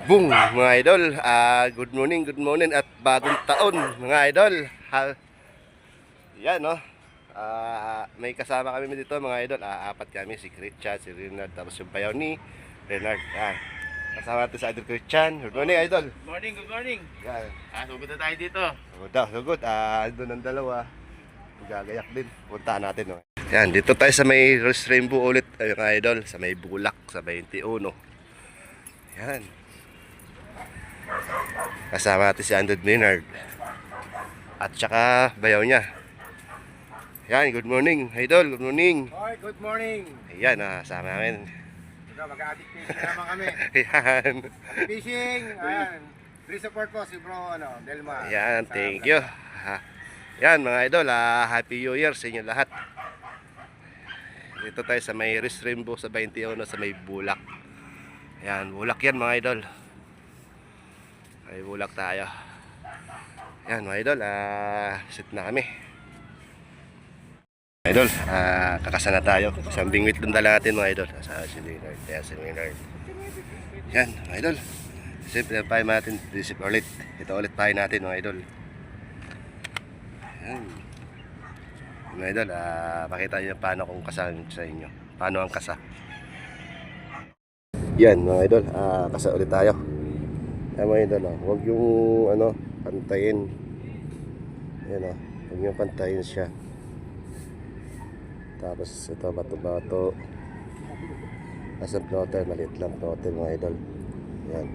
Boom, mga idol. Good morning at bagong taon, mga idol. Yan, no. May kasama kami dito, mga idol. Apat kami, si Christian, si Renard, tapos yung bayaw ni Renard. Yan. Kasama natin sa idol Christian. Good morning, idol. Good morning. Yan. Sugod na tayo dito. Sugod. Doon ang dalawa. Gagayak din. Puntahan natin, no. Yan, dito tayo sa may Rose Rainbow ulit, mga idol. Sa may Bulak, sa 21. Yan. Kasama natin si Andrew Maynard at saka bayaw niya. Yan, good morning, idol. Good morning. Hi, good morning. Ayan, kasama namin. Ito, mag-addict fishing naman kami. Ayan. Fishing, ayan. Please support po si bro, Delma. Ayan, thank you. Yan, mga idol, Happy New Year sa inyo lahat. Dito tayo sa may Rose Rainbow sa 21, sa may Bulak. Ayan, Bulak yan, mga idol. Ay, Bulak tayo. Yan, mga idol, sit na kami. Idol, kakasana tayo. Isang bingwit doon dala natin, mga idol. Sa si Leonard, si Leonard. Yan, mga idol. Siyempre, pahay natin, disip ulit. Ito ulit pahay natin, mga idol. Yan. Mga idol, pakita nyo paano kung kasahan sa inyo. Paano ang kasa. Yan, mga idol, kasa ulit tayo. Yan, mga idol, huwag yung pantayin. Yan, huwag yung pantayin siya. Tapos ito, bato-bato. Asang plotter, maliit lang plotter, mga idol. Yan,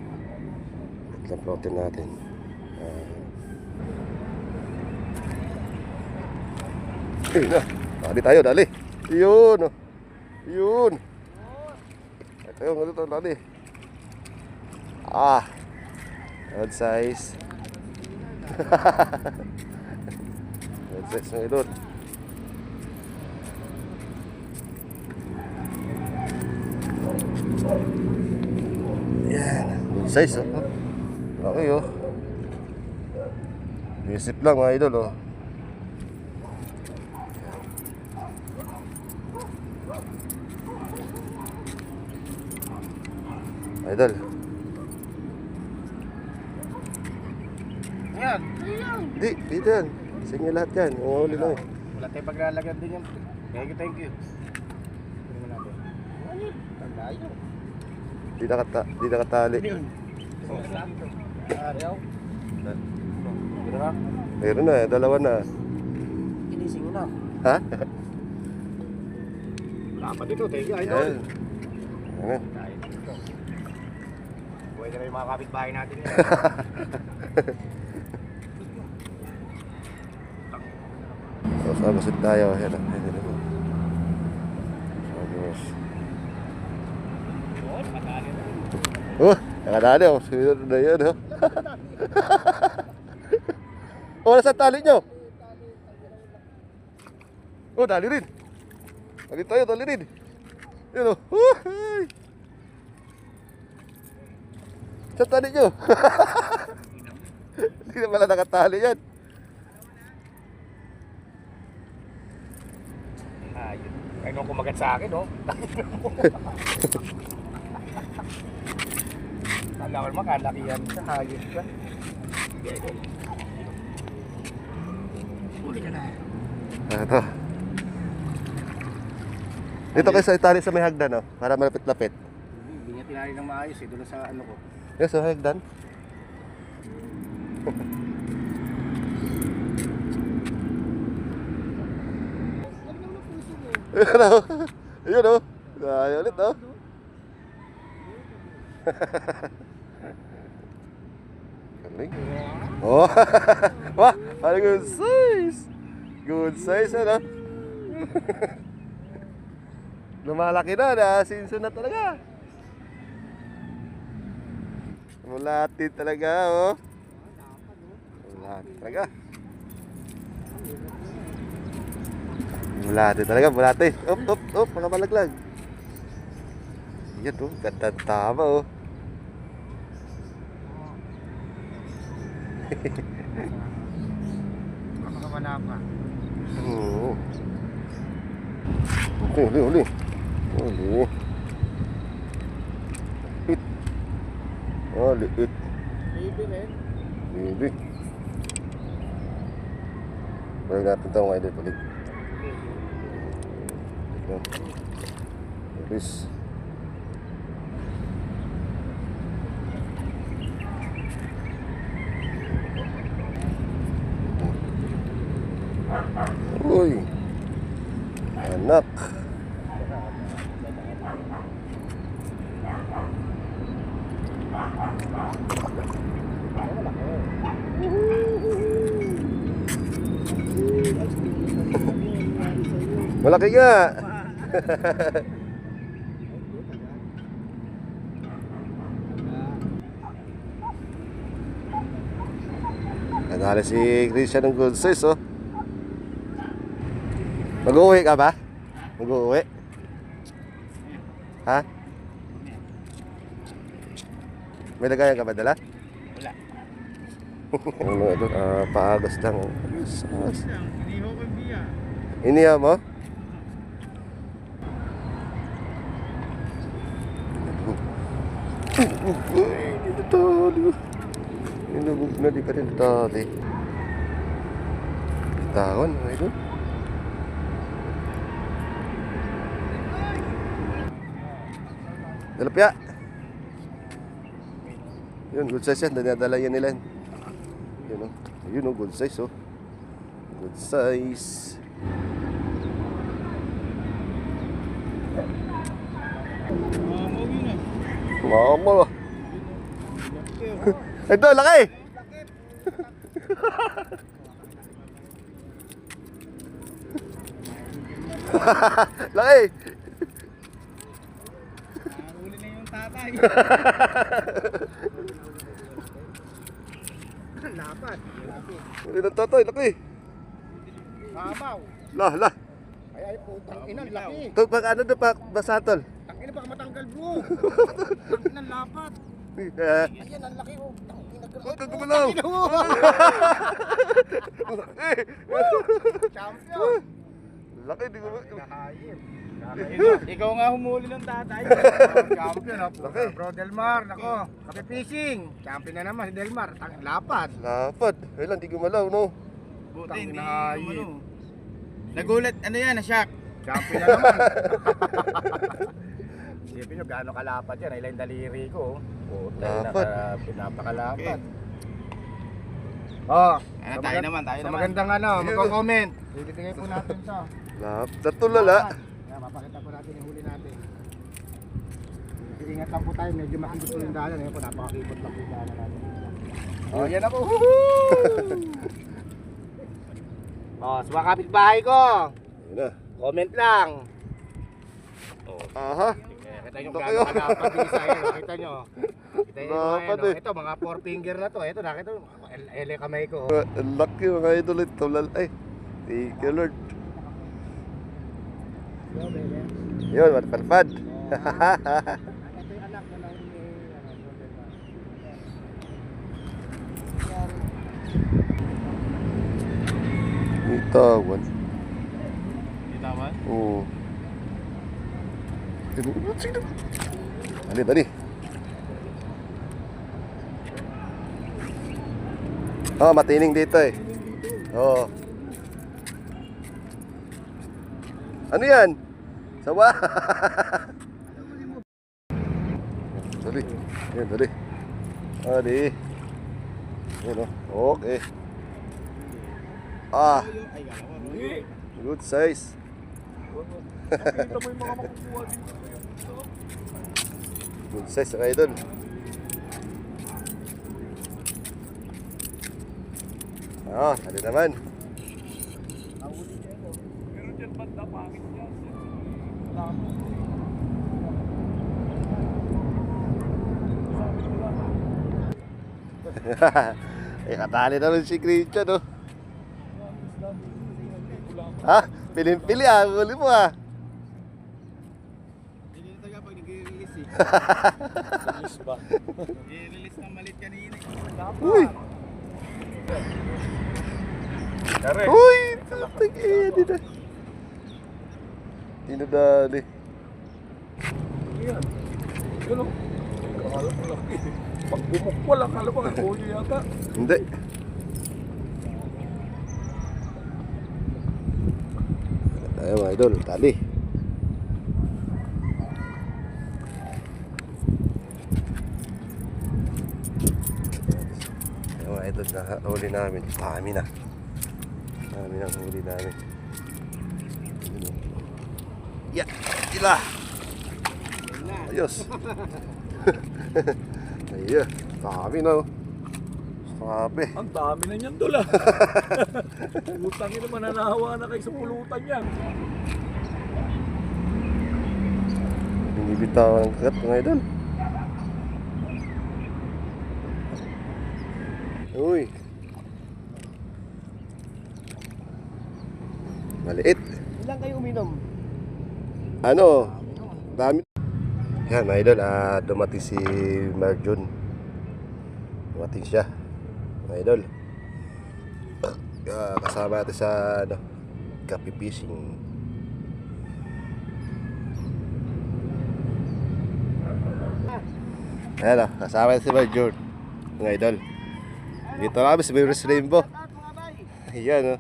maliit lang plotter natin. Dali tayo, dali. Yun, yun. Ito yung ito, dali. Good size. Good size, mga idol. Yan, good size, okay, Isip lang, mga idol, Idol. Ayan. Di, dito yan. Sige lahat yan. Uli lang. Wala tayong paglalagyan din yan. Thank you. Tignan mo natin. Ano? Tagayo. Di nakatali. Ano yun? Ariyaw. Ito na. Meron na, dalawa na. Inising mo na. Ha? Wala pa dito. Thank you, idol. Ayan. Pwede na yung mga kapitbahay natin yan. So, sabasit tayo. Ayan. Sabos. Nakadali ako. Sunod na yan, Wala sa tali nyo. Dali rin. Dali rin. Yun, sa tali nyo. Hindi na pala nakatali yan. Ayun. Kaya nung kumagat sa akin, Kala ko naman, kalakihan siya, hayos siya. Uli ka na. Ito. Dito kayo sa itali sa may hagdan, para malapit-lapit. Hindi niya tinali ng maayos, doon sa ano ko. Yes, sa hagdan. Ayun, Ayun ulit, Galing. Wah, ano good size. Good size, Lumalaki na, sinso na talaga. Mulati talaga, Mulati talaga. Mulati. Op, makamalaglag. Yan, ganda tama, Makamanap ka. Oo. Uli. Oh, liit. Baby rin. Baby. Balik natin ito mga idol. Balik. Tignan. Iris. Uy. Anak. Malaki nga. Nadali si Christian ng good size, oh. Mag-uwi ka ba? Mag-uwi? Ha? May lagayan ka ba dala? Wala. Ano ito? Paagos lang. Iniho ko biya. Iniya mo? Dito tali. Inubog na di pa rin tali. Bitawan, mga ito. Dalapya. Yun, good size yan. Dinadala yan nila. Yun, oh. Yun, oh, good size, oh. Good size. Mama. Ito, laki. Laki. Huli na yung tatay. Lapat. Uli ng tatoy, laki. Sabaw. Lah. Ay, putang ina, laki. Ito, pag ano doon, pag basatol. Tangina baka matanggal bro. Tangina lapat. Ayan, ang laki oh. Tangina ko. Huwag kang gumalaw. Champion. Laki, di ko ba? Nakayip. Ikaw nga humuli ng tatay. Champion oh. Laki. Bro Delmar, nako. Kape fishing. Champion na naman si Delmar. Lapat. Lapad. Kailan, di gumalaw, no? Buti hindi Nakayip. ano. Nagulat, ano yan, na-shock. Champion na naman. Isipin nyo, gaano kalapad yan. Ilang daliri ko. Lapad. Pinapakalapat. Oh, Ano, tayo naman. Sa magandang ano, magko-comment. Bibigay po natin sa. Lapad. Natulala. Yan, papakita po natin yung huli natin. Ingat lang po tayo, medyo makikot po yung daanan. Ngayon po, napakakipot lang po yung daanan natin. Oh, yan na po. Oh, sa mga kapitbahay ko, Yun na. comment lang. Aha. Kita nyo Ito gano'n kayo. kalapad yung isa yun. Kita nyo. Kita nyo Lapad ano. eh. Ito, mga 4 finger na to. Ito, nakita nyo. Ele kamay ko. Ang laki mga idol. Tulal. Ay. Thank you, Lord. Yun, matpalpad. Ito yung anak na lang ni Itawan. Itawan? Oo. Sino? Bali. Oh, matining dito eh. Oo. Ano yan? Sawa. Dali. Yan, dali. Dali. Yan o. Okay. Ah. Good size. Good size ang idol. Dali naman. Ay, katali na rin si Christian, oh. Ha? Piling-pili ah, huli mo ah. Hindi na taga pag nag-release eh. Release ba? I-release ng malit kanina eh. Uy! Uy! Tatag eh, di na. Dinadali. Akala ko laki. Pag bumukwa lang, alam mo, huli yata. Hindi. Tayo mga idol, tali. Tayo mga idol, huli namin. Dami na. Dami na huli namin. Yeah, sila. Ayos. Ayun, dami na. Sabi. Ang dami na niyan doon ah. Utangin naman, nanahawa na kayo sa pulutan yan. Binibitawan ng kagat mga idol. Uy. Maliit. Ilan kayo uminom? Ano? Dami. Yan mga idol, dumating si Marjun. Dumating siya. Mga idol. Kasama natin sa copy fishing. Ayan kasama natin si Marjun. Mga idol. Dito kami sa Mirror's Rainbow. Ayan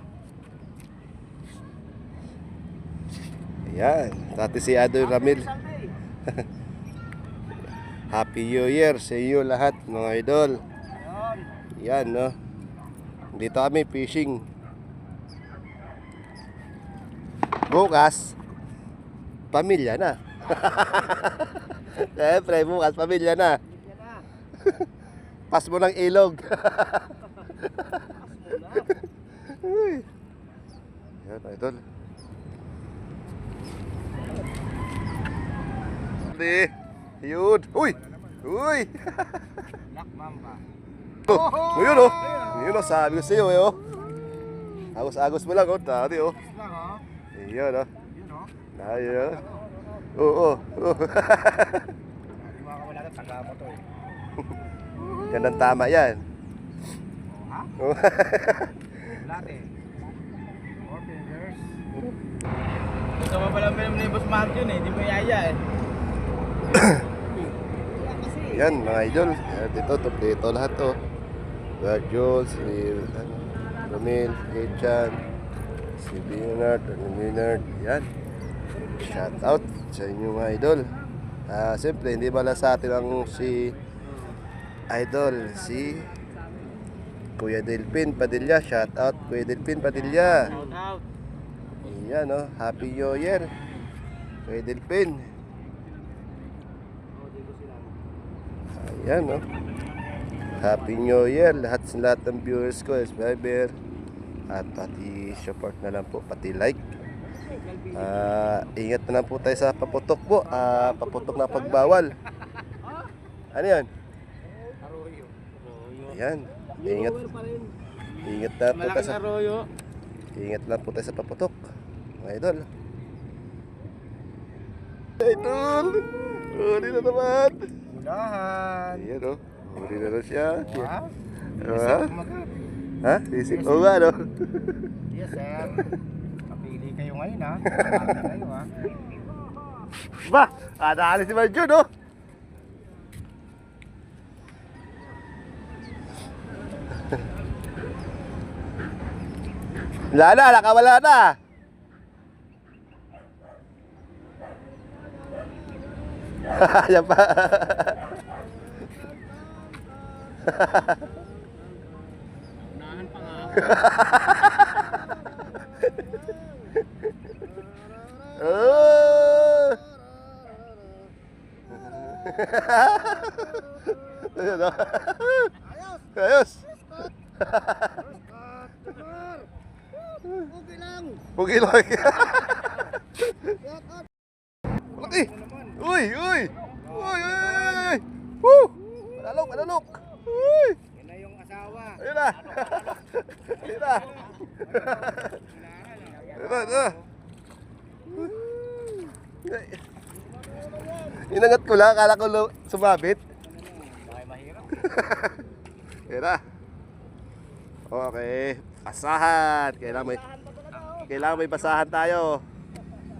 Ayan. Dati si Ado Ramil. Happy New Year sa iyo lahat mga idol. Yan dito kami fishing. Bukas pamilya na. Siyempre bukas pamilya na. Pas mo ng ilog. Yan idol. Yun. Uy! Uy! Black Mamba. Yun Yun sabi ko sa iyo Agos-agos mo lang dati Lang oh. Yun Yun oh. Ayun. Oo. Hindi makakawala na, taga mo to eh. Gandang tama yan. Ha? Lahat eh. 4 fingers. Gusto mo pala film ni Boss Mark yun eh, hindi mo yaya eh. Yan mga idol. Dito lahat to. Jules, si Romil, Kechan, si Bernard, Leonard. Yan. Shout out sa inyo mga idol. Siyempre hindi bala sa atin ang si idol si Kuya Delpin Padilla. Shout out Kuya Delpin Padilla. Shout out. Yan Happy New Year Kuya Delpin. Ayan Happy New Year lahat ng viewers ko, subscriber at pati support na lang po, pati like. Ingat na lang po tayo sa paputok po. Paputok na pagbawal. Ano yan? Ayan. Ingat na po tayo sa arroyo. Ingat lang po tayo sa paputok mga idol. Idol huli na naman. Udahan. Ayan huli na siya. Wow. Ha? Isip o nga Yes sir. Kapili kayo ngayon ha. Kapili kayo ha. Ba, kadali si Marjun Wala na, nakawala na. Yan pa. Unahan pa nga. Oh! Ayun Ayos. Okay lang. Okay lang. Malaki. Uy. Woo! Panalok. Uy! Yan na yung asawa. Ayun na. Ayun na. Inangat ko lang, akala ko sumabit. Bakit mahirap? Ayun na. Okay, basahan. Kailangan may basahan tayo.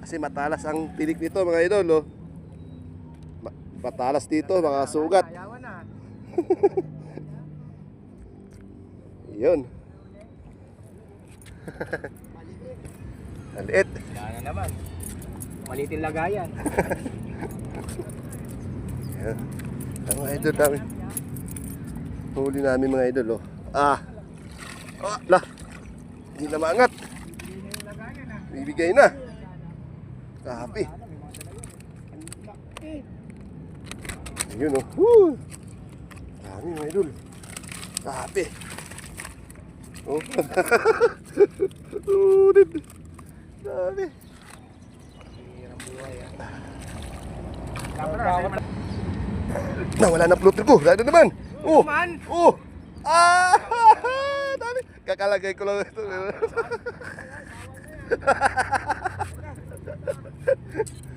Kasi matalas ang tinik nito mga idol patalas dito, mga sugat. Ayawan na. Yun. Maliit. Yan na naman. Malitin lagayan. Yan. Ang mga idol namin. Huli namin mga idol, oh. Ah. Oh, lah. Hindi na maangat. Bibigay na. Kahapi. Ayun, oh. Woo! Dami mga idol. Kahapi. Oh. Ulit. Dami. Hirang buhay yan. Nawala na floater ko. Dahil na naman. Oh. Man! Oh. Ah! Dami. Kakalagay ko lang ito.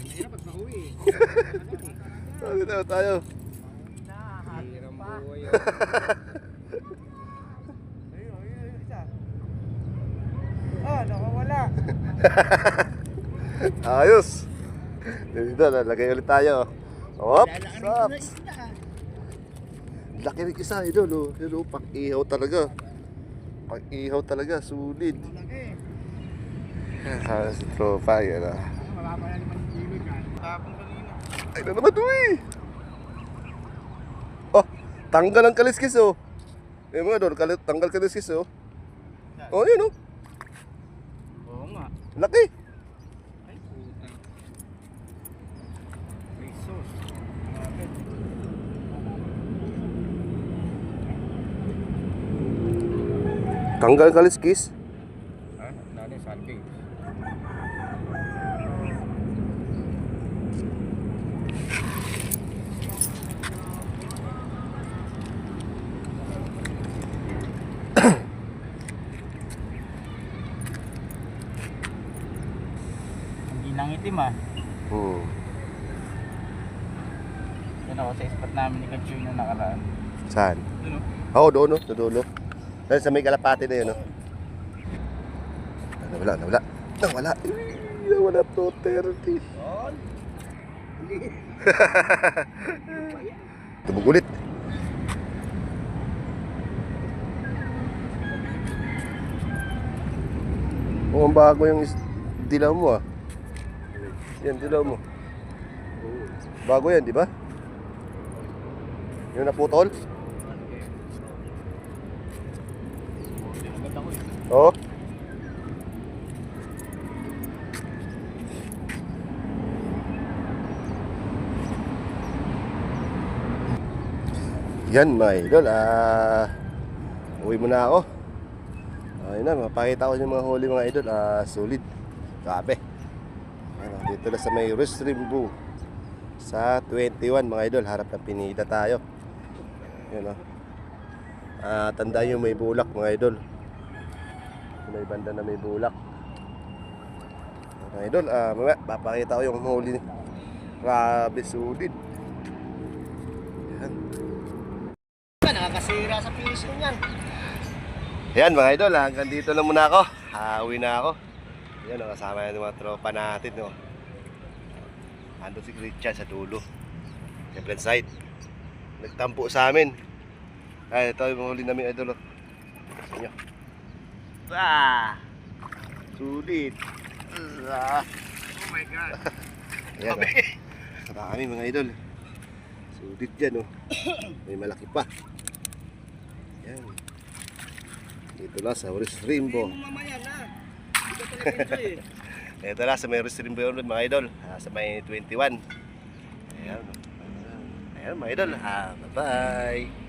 Hirap pag mahuwi. Dami na tayo. Hirang buhay yan. Ayun, isa. Ah, nakawala. Ayos. Dito, lalagay ulit tayo. Hop. Stop. Laki rin isa, idol. Oh. Yun, oh, pang-ihaw talaga. Pang-ihaw talaga, sulit. Si tropa, yan ah. Mababa na 5 kilo yan. Tapong kanina. Ay na naman, uy! Oh, tanggal ang kaliskis, oh. Eh mga doon, tanggal kaliskis, oh. Oh, yun, oh. Oo nga. Laki. Ay, puta. May sauce. Grabe. Tanggal ang kaliskis. Ha? Nani, salving. Ang ginang itim ah. Hmm. Yan ako sa spot namin ni Kachoy na nakaraan. Saan? Ano? Oo, doon, oh. Sa dulo. Dahil sa may kalapati na yun, oh. Nawala, nawala. Nawala. Nawala to, 30. Tumugulit. Mukhang bago yung dilaw mo, ah. Yan, dilaw mo. Bago yan, di ba? Yung naputol? Oo. Yan mga idol, uwi muna ako. Ayun na, mapakita ko yung mga huli mga idol, solid. Grabe. Ayan, dito na sa may Restream Boo. Sa 21 mga idol, harap ng Pinita tayo. Yan o. Tandaan nyo may bulak mga idol. May banda na may bulak. Mga idol, mamaya papakita ko yung huli. Grabe, solid. Yan. Nakakasira sa fishing yan. Yan mga idol, hanggang dito na muna ako. Uwi na ako. Yan, kasama yung mga tropa natin, no. Ando si Christian sa dulo. Sa front side. Nagtampo sa amin. Ay, ito yung huli namin idol. Sa inyo. Sulit. Oh my God. Yan, marami mga idol. Sulit dyan, oh. May malaki pa. Yan. Dito lang sa Restream Boo. Mamaya na. Hindi ka talaga enjoy eh. Ito lang sa may Restream Boo yun mga idol. Sa may 21. Ayan. Ayan mga idol. Bye-bye.